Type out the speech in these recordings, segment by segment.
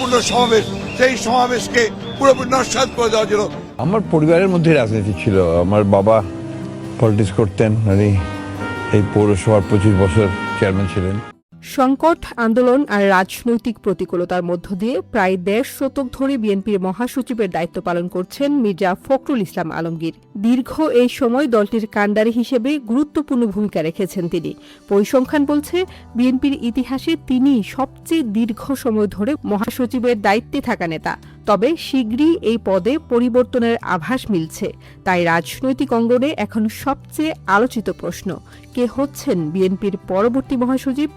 শান্তিপূর্ণ সমাবেশ, সেই সমাবেশকে পুরোপুরি নস্যাৎ করে দেওয়ার জন্য। আমার পরিবারের মধ্যে রাজনীতি ছিল। আমার বাবা পলিটিক্স করতেন, উনি এই পৌরসভার 25 বছর চেয়ারম্যান ছিলেন। সংকট, আন্দোলন আর রাজনৈতিক প্রতিকূলতার মধ্য দিয়ে প্রায় ১.৫ শতক ধরে বিএনপির মহাসচিবের দায়িত্ব পালন করছেন মির্জা ফখরুল ইসলাম আলমগীর। দীর্ঘ এই সময় দলটির কাণ্ডারি হিসেবে গুরুত্বপূর্ণ ভূমিকা রেখেছেন তিনি। পরিসংখ্যান বলছে, বিএনপির ইতিহাসে তিনি সবচেয়ে দীর্ঘ সময় ধরে মহাসচিবের দায়িত্বে থাকা নেতা। তবে শিগগিরই এই পদে পরিবর্তনের আভাস মিলছে। তাই রাজনৈতিক অঙ্গনে এখন সবচেয়ে আলোচিত প্রশ্ন, কে হচ্ছেন বিএনপির পরবর্তী মহাসচিব?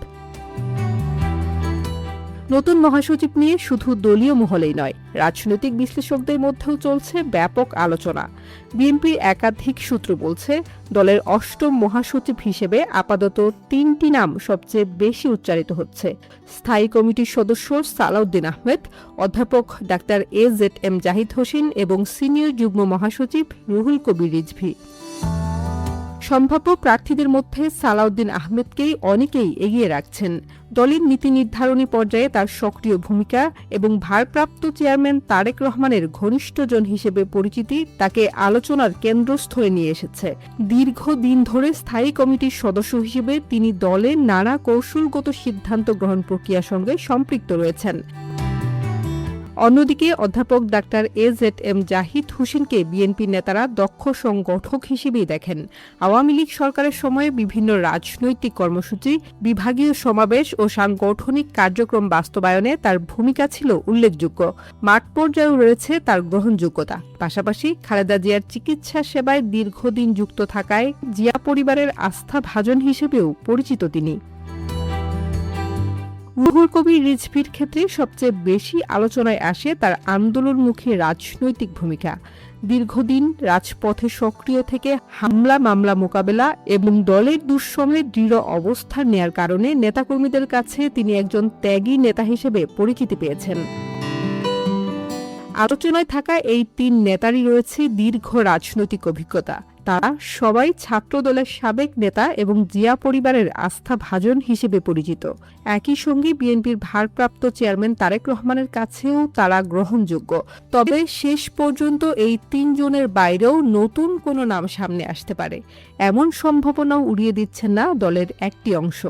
নতুন মহাসচিব নিয়ে শুধু দলীয় মহলেই নয়, রাজনৈতিক বিশ্লেষকদের মধ্যেও চলছে ব্যাপক আলোচনা। বিএনপির একাধিক সূত্র বলছে, দলের অষ্টম মহাসচিব হিসেবে আপাতত ৩টি নাম সবচেয়ে বেশি উচ্চারিত হচ্ছে। স্থায়ী কমিটির সদস্য সালাউদ্দিন আহমেদ, অধ্যাপক ডাক্তার AZM জাহিদ হোসেন এবং সিনিয়র যুগ্ম মহাসচিব রুহুল কবির রিজভী। সম্ভাব্য প্রার্থীদের মধ্যে সালাউদ্দিন আহমেদকেই অনেকেই এগিয়ে রাখছেন। দলের নীতি নির্ধারণী পর্যায়ে তার সক্রিয় ভূমিকা এবং ভারপ্রাপ্ত চেয়ারম্যান তারেক রহমানের ঘনিষ্ঠজন হিসেবে পরিচিতি তাকে আলোচনার কেন্দ্রস্থলে নিয়ে এসেছে। দীর্ঘদিন ধরে স্থায়ী কমিটির সদস্য হিসেবে তিনি দলের নানা কৌশলগত সিদ্ধান্ত গ্রহণ প্রক্রিয়ার সঙ্গে সম্পৃক্ত রয়েছেন। অন্যদিকে অধ্যাপক ডাক্তার AZM জাহিদ হোসেনকে বিএনপির নেতারা দক্ষ সংগঠক হিসেবেই দেখেন। আওয়ামী লীগ সরকারের সময়ে বিভিন্ন রাজনৈতিক কর্মসূচি, বিভাগীয় সমাবেশ ও সাংগঠনিক কার্যক্রম বাস্তবায়নে তার ভূমিকা ছিল উল্লেখযোগ্য। মাঠ পর্যায়েও রয়েছে তার গ্রহণযোগ্যতা। পাশাপাশি খালেদা জিয়ার চিকিৎসা সেবায় দীর্ঘদিন যুক্ত থাকায় জিয়া পরিবারের আস্থাভাজন হিসেবেও পরিচিত তিনি। রুহুল কবির রিজভীর ক্ষেত্রে সবচেয়ে বেশি আলোচনায় আসে তার আন্দোলনমুখী রাজনৈতিক ভূমিকা। দীর্ঘদিন রাজপথে সক্রিয় থেকে হামলা মামলা মোকাবেলা এবং দলের দুঃসময়ে দৃঢ় অবস্থান নেয়ার কারণে নেতাকর্মীদের কাছে তিনি একজন ত্যাগী নেতা হিসেবে পরিচিতি পেয়েছেন। আলোচনায় থাকা এই ৩ নেতারই রয়েছে দীর্ঘ রাজনৈতিক অভিজ্ঞতা। তারা সবাই ছাত্রদলের সাবেক নেতা এবং জিয়া পরিবারের আস্থাভাজন হিসেবে পরিচিত। একই সঙ্গে বিএনপির ভারপ্রাপ্ত চেয়ারম্যান তারেক রহমানের কাছেও তারা গ্রহণযোগ্য। তবে শেষ পর্যন্ত এই ৩ জনের বাইরেও নতুন কোনো নাম সামনে আসতে পারে, এমন সম্ভাবনাও উড়িয়ে দিচ্ছেন না দলের একটি অংশ।